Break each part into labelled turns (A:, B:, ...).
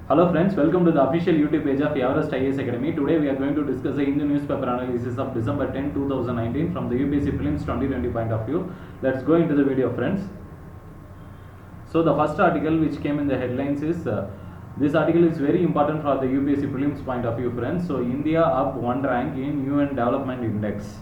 A: Hello friends, welcome to the official YouTube page of Everest IAS Academy. Today we are going to discuss the Hindu newspaper analysis of December 10, 2019 from the UPSC Prelims 2020 point of view. Let's go into the video, friends. So the first article which came in the headlines is this article is very important for the UPSC Prelims point of view, friends. So India up 1 rank in UN Development Index.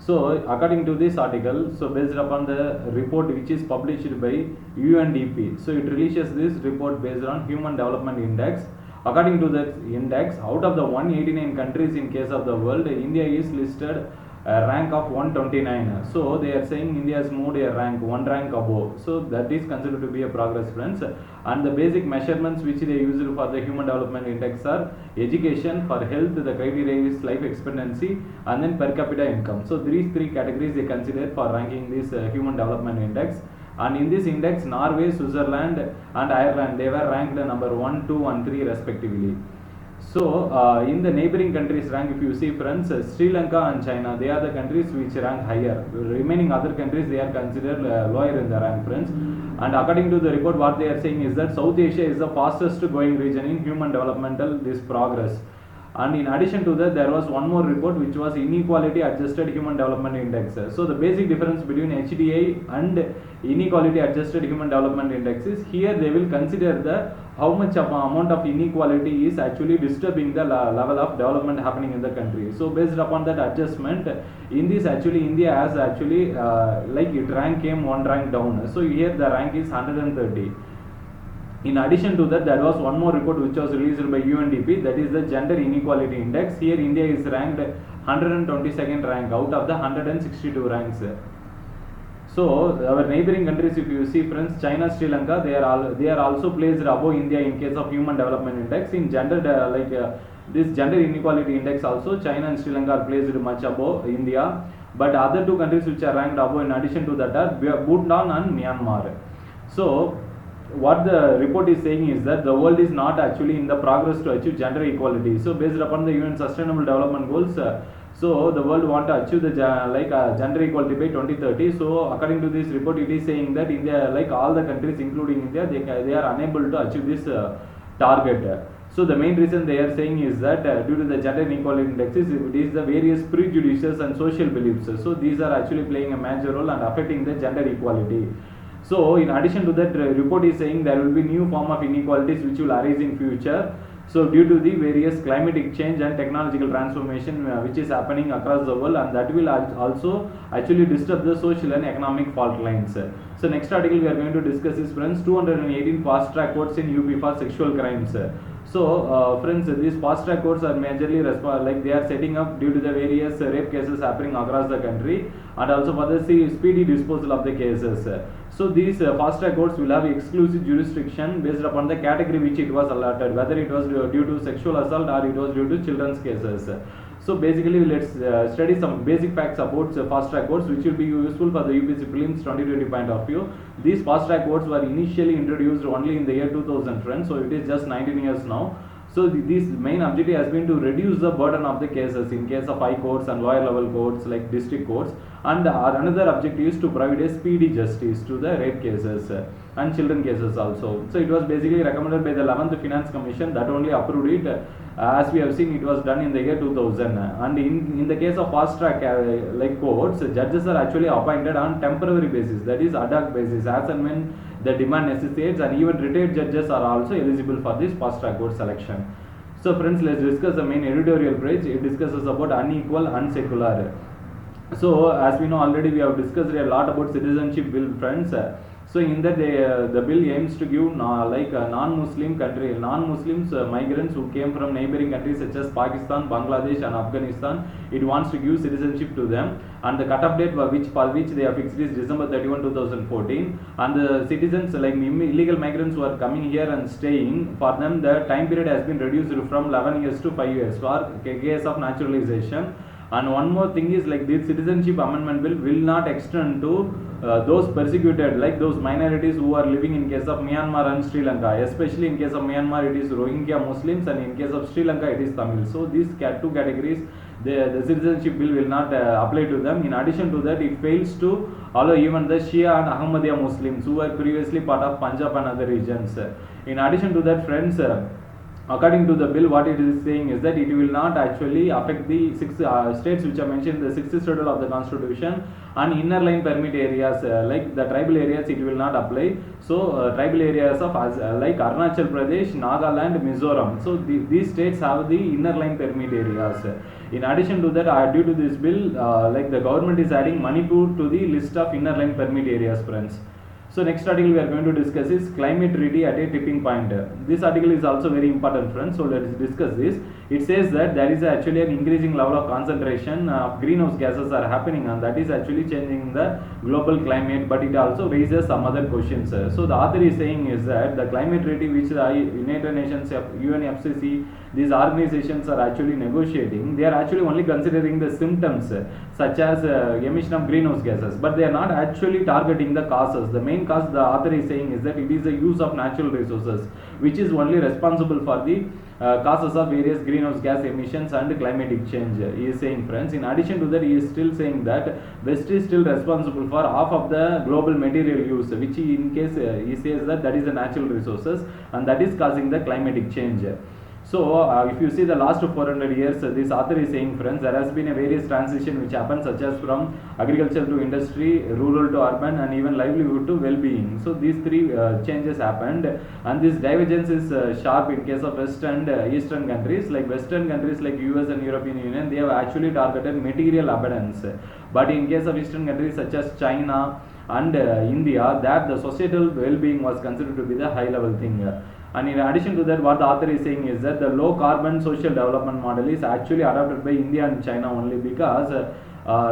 A: So according to this article, so based upon the report which is published by UNDP, so it releases this report based on Human Development Index. According to that index, out of the 189 countries in case of the world, India is listed a rank of 129. So they are saying India has moved a rank, one rank above. So that is considered to be a progress, friends. And the basic measurements which they use for the Human Development Index are education, for health the criteria is life expectancy, and then per capita income. So these three categories they consider for ranking this Human Development Index. And in this index, Norway, Switzerland and Ireland, they were ranked number 1, 2 and 3 respectively. So in the neighboring countries rank, if you see, friends, Sri Lanka and China, they are the countries which rank higher. Remaining other countries, they are considered lower in the rank, friends. And according to the report, what they are saying is that South Asia is the fastest growing region in human developmental this progress. And in addition to that, there was one more report which was Inequality Adjusted Human Development Index. So the basic difference between HDI and Inequality Adjusted Human Development Index is here they will consider the how much amount of inequality is actually disturbing the level of development happening in the country. So based upon that adjustment, in this actually India has actually like it rank came one rank down. So here the rank is 130. In addition to that, there was one more report which was released by UNDP, that is the Gender Inequality Index. Here India is ranked 122nd rank out of the 162 ranks. So our neighboring countries, if you see, friends, China, Sri Lanka, they are also placed above India in case of Human Development Index. In gender this Gender Inequality Index also, China and Sri Lanka are placed much above India. But other two countries which are ranked above in addition to that are Bhutan and Myanmar. So what the report is saying is that the world is not actually in the progress to achieve gender equality. So based upon the UN Sustainable Development Goals, so the world want to achieve the gender equality by 2030. So according to this report, it is saying that India, like all the countries including India, they are unable to achieve this target. So the main reason they are saying is that due to the gender inequality indexes, it is the various prejudices and social beliefs. So these are actually playing a major role and affecting the gender equality. So in addition to that, report is saying there will be new form of inequalities which will arise in future. So due to the various climatic change and technological transformation which is happening across the world, and that will also actually disturb the social and economic fault lines. So next article we are going to discuss is, friends, 218 fast track courts in UP for sexual crimes. So friends, these fast track courts are majorly they are setting up due to the various rape cases happening across the country, and also for the speedy disposal of the cases. So these fast track courts will have exclusive jurisdiction based upon the category which it was allotted, whether it was due to sexual assault or it was due to children's cases. So basically let's study some basic facts about fast track courts which will be useful for the UPSC Prelims 2020 point of view. These fast track courts were initially introduced only in the year 2000, friends, so it is just 19 years now. So this main objective has been to reduce the burden of the cases in case of high courts and lower level courts like district courts, and another objective is to provide a speedy justice to the rape cases and children cases also. So it was basically recommended by the 11th Finance Commission that only approved it. As we have seen, it was done in the year 2000, and in the case of fast track courts, judges are actually appointed on temporary basis, that is ad hoc basis, as and when the demand necessitates, and even retired judges are also eligible for this fast track court selection. So friends, let's discuss the main editorial page. It discusses about unequal and secular. So as we know already, we have discussed a lot about citizenship bill, friends. So in that the bill aims to give non-Muslim non-Muslims migrants who came from neighboring countries such as Pakistan, Bangladesh and Afghanistan, it wants to give citizenship to them, and the cut-off date for which they have fixed is December 31, 2014, and the citizens like illegal migrants who are coming here and staying, for them the time period has been reduced from 11 years to 5 years for case of naturalization. And one more thing is, like, this citizenship amendment bill will not extend to those persecuted, like those minorities who are living in case of Myanmar and Sri Lanka. Especially in case of Myanmar, it is Rohingya Muslims, and in case of Sri Lanka, it is Tamil. So these two categories, the citizenship bill will not apply to them. In addition to that, it fails to allow even the Shia and Ahmadiyya Muslims who were previously part of Punjab and other regions. In addition to that, friends, according to the bill, what it is saying is that it will not actually affect the six states which are mentioned in the 6th schedule of the constitution, and inner line permit areas like the tribal areas it will not apply. So tribal areas of like Arunachal Pradesh, Nagaland, Mizoram, so these states have the inner line permit areas. In addition to that, due to this bill, like the government is adding Manipur to the list of inner line permit areas, friends. So next article we are going to discuss is climate treaty at a tipping point. This article is also very important, friends. So let's discuss this. It says that there is actually an increasing level of concentration of greenhouse gases are happening, and that is actually changing the global climate, but it also raises some other questions. So the author is saying is that the climate treaty which the United Nations, UNFCCC, these organizations are actually negotiating, they are actually only considering the symptoms such as emission of greenhouse gases, but they are not actually targeting the causes. The main cause, the author is saying, is that it is the use of natural resources which is only responsible for the causes of various greenhouse gas emissions and climatic change, he is saying, friends. In addition to that, he is still saying that West is still responsible for half of the global material use, which in case he says that is the natural resources, and that is causing the climatic change. So if you see the last 400 years, this author is saying, friends, there has been a various transition which happened, such as from agriculture to industry, rural to urban, and even livelihood to well-being. So these three changes happened, and this divergence is sharp in case of West and Eastern countries. Like Western countries like US and European Union, they have actually targeted material abundance, but in case of Eastern countries such as China and India, that the societal well-being was considered to be the high-level thing. And in addition to that, what the author is saying is that the low carbon social development model is actually adopted by India and China only because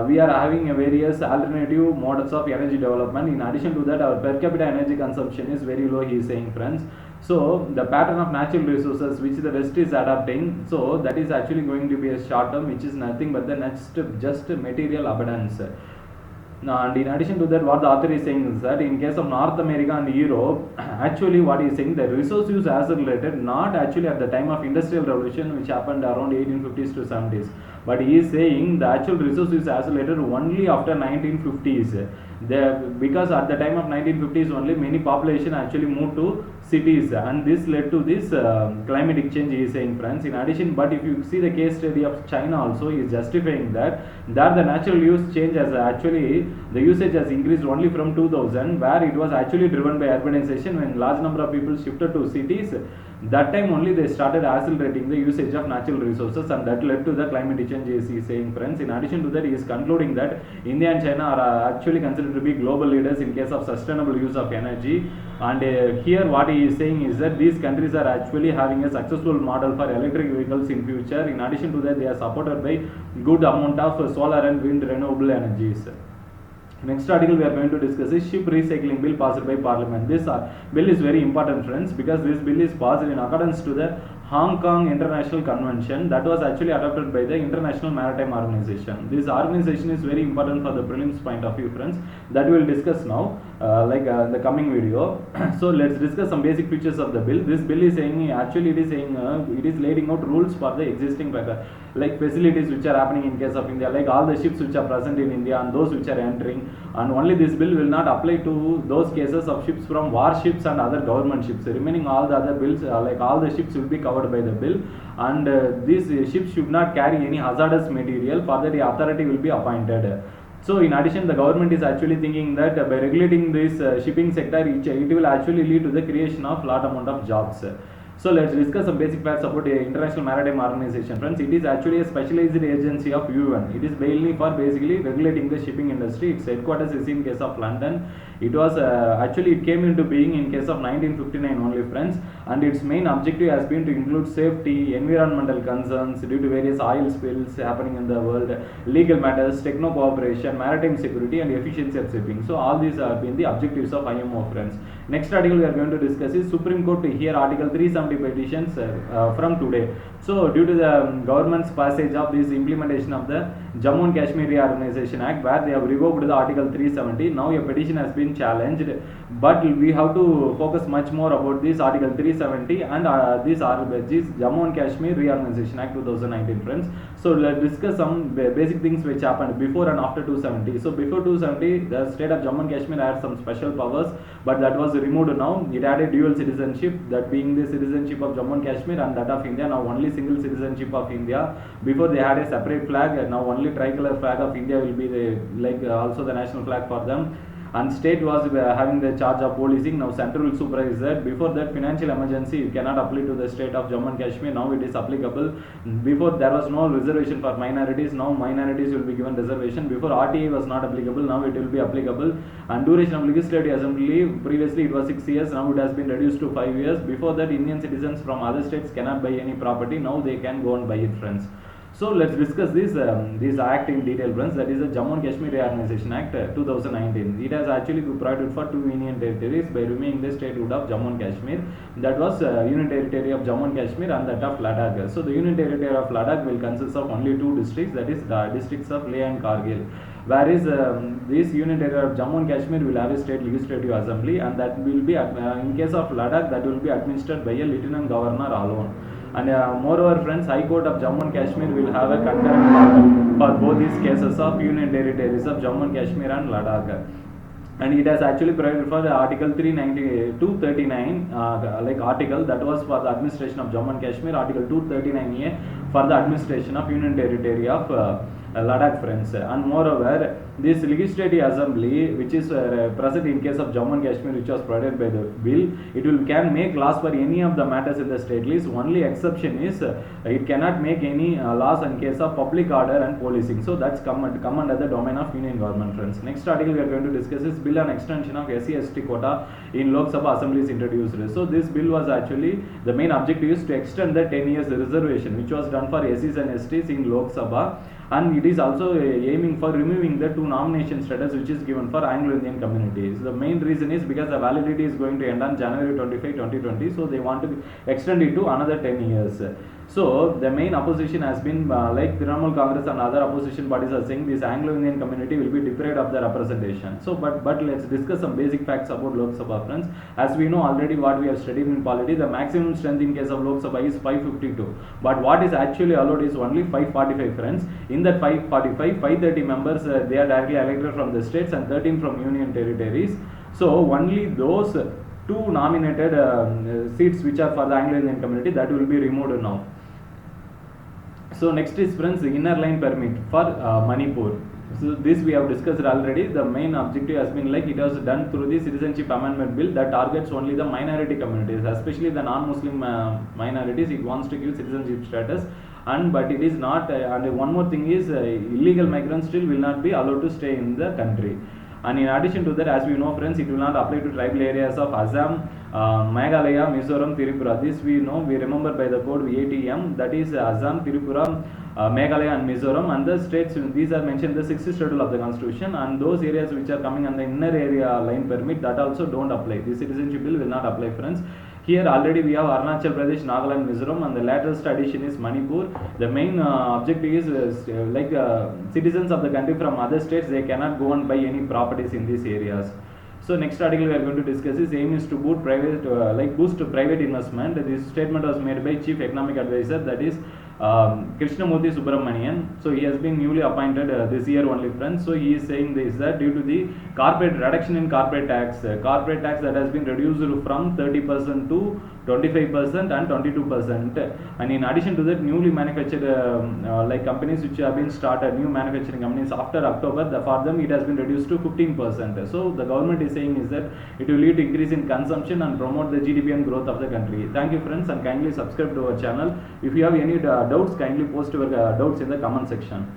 A: we are having a various alternative models of energy development. In addition to that, our per capita energy consumption is very low, he is saying, friends. So the pattern of natural resources which the West is adopting, so that is actually going to be a short term, which is nothing but the next just material abundance. And in addition to that, what the author is saying is that in case of North America and Europe, actually what he is saying, the resource use accelerated not actually at the time of industrial revolution which happened around 1850s to 70s, but he is saying the actual resource use accelerated only after 1950s. Because at the time of 1950s only many population actually moved to cities, and this led to this climatic change, he is saying, friends. In addition, but if you see the case study of China also, he is justifying that the natural use change has actually, the usage has increased only from 2000, where it was actually driven by urbanization. When large number of people shifted to cities, that time only they started accelerating the usage of natural resources, and that led to the climate change, he is saying, friends. In addition to that, he is concluding that India and China are actually considered to be global leaders in case of sustainable use of energy, and here what he is saying is that these countries are actually having a successful model for electric vehicles in future. In addition to that, they are supported by good amount of solar and wind renewable energies. Next article we are going to discuss is ship recycling bill passed by Parliament. This bill is very important, friends, because this bill is passed in accordance to the Hong Kong International Convention that was actually adopted by the International Maritime Organization. This organization is very important for the prelims point of view, friends, that we will discuss now in the coming video. So let's discuss some basic features of the bill. This bill is saying, actually it is saying, it is laying out rules for the existing like facilities which are happening in case of India, like all the ships which are present in India and those which are entering, and only this bill will not apply to those cases of ships from warships and other government ships. Remaining all the other bills, like all the ships will be covered by the bill, and these ships should not carry any hazardous material. For that, the authority will be appointed. So in addition, the government is actually thinking that by regulating this shipping sector, it will actually lead to the creation of lot amount of jobs. So let's discuss some basic facts about the International Maritime Organization, friends. It is actually a specialized agency of UN. It is mainly for basically regulating the shipping industry. Its headquarters is in case of London. It was actually it came into being in case of 1959 only, friends, and its main objective has been to include safety, environmental concerns due to various oil spills happening in the world, legal matters, techno cooperation, maritime security, and efficiency of shipping. So all these have been the objectives of IMO, friends. Next article we are going to discuss is Supreme Court to hear Article 370 petitions from today. So due to the government's passage of this implementation of the Jammu and Kashmir Reorganization Act, where they have revoked the Article 370, now a petition has been challenged, but we have to focus much more about this Article 370 and this Jammu and Kashmir Reorganization Act 2019, friends. So let's discuss some basic things which happened before and after 270. So before 270, the state of Jammu and Kashmir had some special powers, but that was removed now. It had a dual citizenship, that being the citizenship of Jammu and Kashmir and that of India. Now only single citizenship of India. Before they had a separate flag, and now only tricolor flag of India will be the also the national flag for them. And state was having the charge of policing. Now central will supervise that. Before that, financial emergency you cannot apply to the state of Jammu and Kashmir. Now it is applicable. Before there was no reservation for minorities. Now minorities will be given reservation. Before RTA was not applicable. Now it will be applicable. And duration of legislative assembly, previously it was 6 years. Now it has been reduced to 5 years. Before that, Indian citizens from other states cannot buy any property. Now they can go and buy it, friends. So let's discuss this act in detail, friends. That is the Jammu and Kashmir Reorganization Act 2019. It has actually provided for 2 union territories by removing the statehood of Jammu and Kashmir. That was Union Territory of Jammu and Kashmir and that of Ladakh. So the Union Territory of Ladakh will consist of only 2 districts, that is the districts of Leh and Kargil. Whereas this Union Territory of Jammu and Kashmir will have a state legislative assembly, and that will be in case of Ladakh, that will be administered by a lieutenant governor alone. And moreover, friends, High Court of Jammu and Kashmir will have a concurrent power for both these cases of Union Territories of Jammu and Kashmir and Ladakh. And it has actually provided for the Article 239 article, that was for the administration of Jammu and Kashmir. Article 239A for the administration of Union Territory of Ladakh, friends. And moreover, this legislative assembly, which is present in case of Jammu and Kashmir, which was provided by the bill, can make laws for any of the matters in the state list. Only exception is it cannot make any laws in case of public order and policing. So that's come under the domain of union government, friends. Next article we are going to discuss is bill on extension of SC/ST quota in Lok Sabha assemblies introduced. So this bill was actually, the main objective is to extend the 10 years reservation which was done for SCs and STs in Lok Sabha. And it is also aiming for removing the 2 nomination status which is given for Anglo-Indian communities. The main reason is because the validity is going to end on January 25, 2020. So they want to extend it to another 10 years. So the main opposition has been like Trinamool Congress and other opposition parties are saying this Anglo-Indian community will be deprived of their representation. So but let's discuss some basic facts about Lok Sabha, friends. As we know already, what we have studied in polity, the maximum strength in case of Lok Sabha is 552. But what is actually allowed is only 545, friends. In that 545, 530 members they are directly elected from the states and 13 from union territories. So only those 2 nominated seats which are for the Anglo-Indian community, that will be removed now. So next is, friends, inner line permit for Manipur. So this we have discussed already. The main objective has been like it was done through the citizenship amendment bill that targets only the minority communities, especially the non-Muslim minorities. It wants to give citizenship status, but it is not. And one more thing is illegal migrants still will not be allowed to stay in the country. And in addition to that, as we know, friends, it will not apply to tribal areas of Assam, Meghalaya, Mizoram, Tripura. This we know, we remember by the code VATM, that is Assam, Tripura, Meghalaya and Mizoram, and the states, these are mentioned in the 6th schedule of the constitution, and those areas which are coming under inner area line permit, that also don't apply. The citizenship bill will not apply, friends. Here already we have Arunachal Pradesh, Nagaland, Mizoram, and the latest addition is Manipur. The main objective is citizens of the country from other states, they cannot go and buy any properties in these areas. So next article we are going to discuss is aim is to boost private investment. This statement was made by Chief Economic Advisor, that is Krishnamurthy Subramanian. So he has been newly appointed this year only, friends. So he is saying this, that due to the reduction in corporate tax that has been reduced from 30% to 25% and 22%. And in addition to that, newly manufactured companies which have been started, new manufacturing companies after October, for them it has been reduced to 15%. So the government is saying is that it will lead to increase in consumption and promote the GDP and growth of the country. Thank you, friends, and kindly subscribe to our channel. If you have any doubts, kindly post your doubts in the comment section.